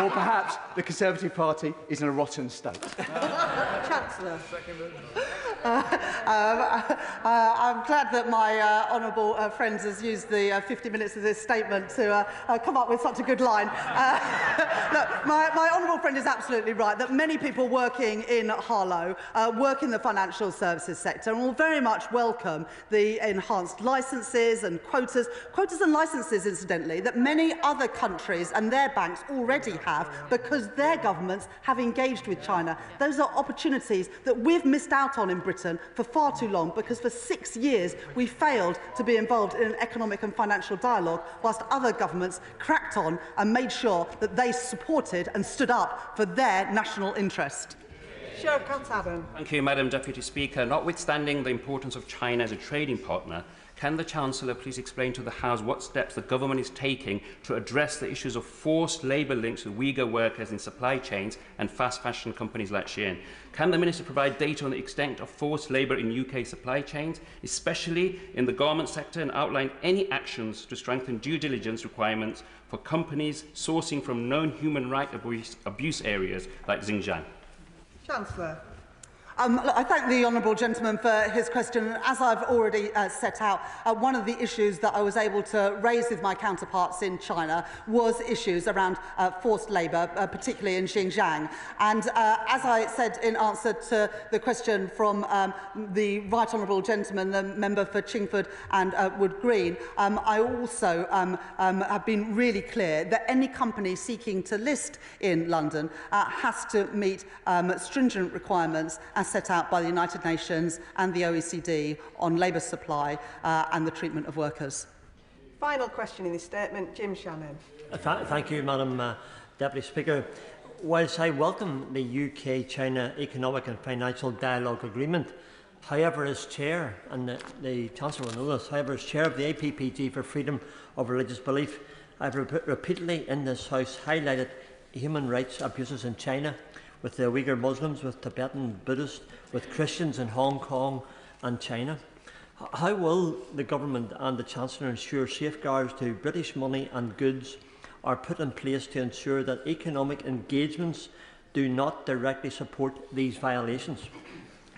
or perhaps the Conservative Party is in a rotten state. Chancellor. I'm glad that my honourable friend has used the 50 minutes of this statement to come up with such a good line. Look, my honourable friend is absolutely right that many people working in Harlow work in the financial services sector and will very much welcome the enhanced licences and quotas and licences, incidentally, that many other countries and their banks already have because their governments have engaged with China. Those are opportunities that we've missed out on in Britain for far too long because for 6 years we failed to be involved in an economic and financial dialogue whilst other governments cracked on and made sure that they supported and stood up for their national interest. Thank you, Madam Deputy Speaker. Notwithstanding the importance of China as a trading partner, can the Chancellor please explain to the House what steps the government is taking to address the issues of forced labour links with Uyghur workers in supply chains and fast fashion companies like Shein? Can the Minister provide data on the extent of forced labour in UK supply chains, especially in the garment sector, and outline any actions to strengthen due diligence requirements for companies sourcing from known human rights abuse areas like Xinjiang? Chancellor. I thank the honourable gentleman for his question. As I've already set out, one of the issues that I was able to raise with my counterparts in China was issues around forced labour, particularly in Xinjiang. And as I said in answer to the question from the right honourable gentleman, the member for Chingford and Wood Green, I also have been really clear that any company seeking to list in London has to meet stringent requirements as set out by the United Nations and the OECD on labour supply and the treatment of workers. Final question in this statement, Jim Shannon. Thank you, Madam Deputy Speaker. Whilst I welcome the UK-China Economic and Financial Dialogue Agreement, however, as Chair, and the Chancellor will know this, however, as Chair of the APPG for Freedom of Religious Belief, I have repeatedly in this House highlighted human rights abuses in China, with the Uyghur Muslims, with Tibetan Buddhists, with Christians in Hong Kong and China. How will the Government and the Chancellor ensure safeguards to British money and goods are put in place to ensure that economic engagements do not directly support these violations?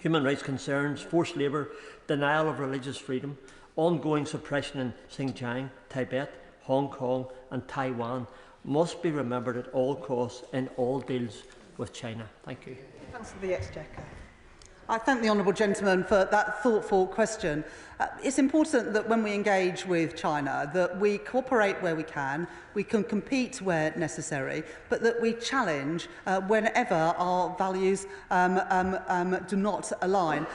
Human rights concerns, forced labour, denial of religious freedom, ongoing suppression in Xinjiang, Tibet, Hong Kong and Taiwan must be remembered at all costs in all deals with China. Thank you. Answer the Exchequer. I thank the honourable gentleman for that thoughtful question. It's important that when we engage with China that we cooperate where we can compete where necessary, but that we challenge whenever our values do not align.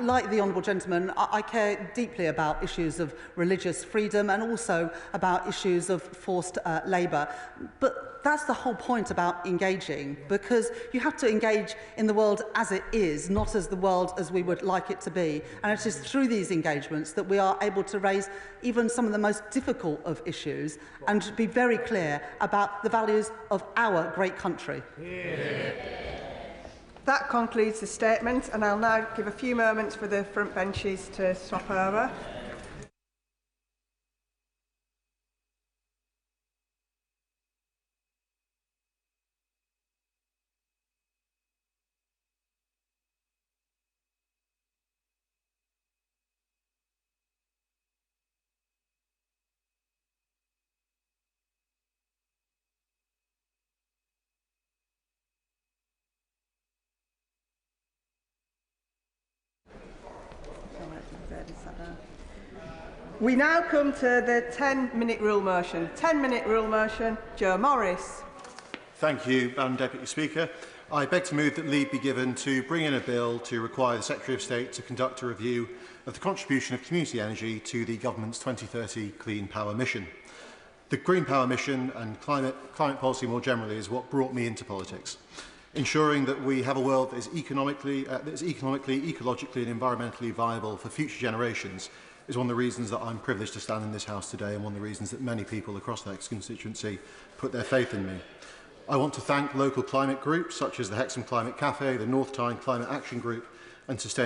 Like the honourable gentleman, I care deeply about issues of religious freedom and also about issues of forced labour. But that's the whole point about engaging, because you have to engage in the world as it is, not as the world as we would like it to be. And it is through these engagements that we are able to raise even some of the most difficult of issues and be very clear about the values of our great country. Yeah. That concludes the statement, and I'll now give a few moments for the front benches to swap over. We now come to the 10-minute rule motion. 10-minute rule motion, Joe Morris. Thank you, Madam Deputy Speaker. I beg to move that leave be given to bring in a bill to require the Secretary of State to conduct a review of the contribution of community energy to the Government's 2030 Clean Power Mission. The Green Power Mission and climate policy more generally is what brought me into politics. Ensuring that we have a world that is economically, ecologically and environmentally viable for future generations is one of the reasons that I'm privileged to stand in this House today and one of the reasons that many people across that constituency put their faith in me. I want to thank local climate groups such as the Hexham Climate Cafe, the North Tyne Climate Action Group and Sustain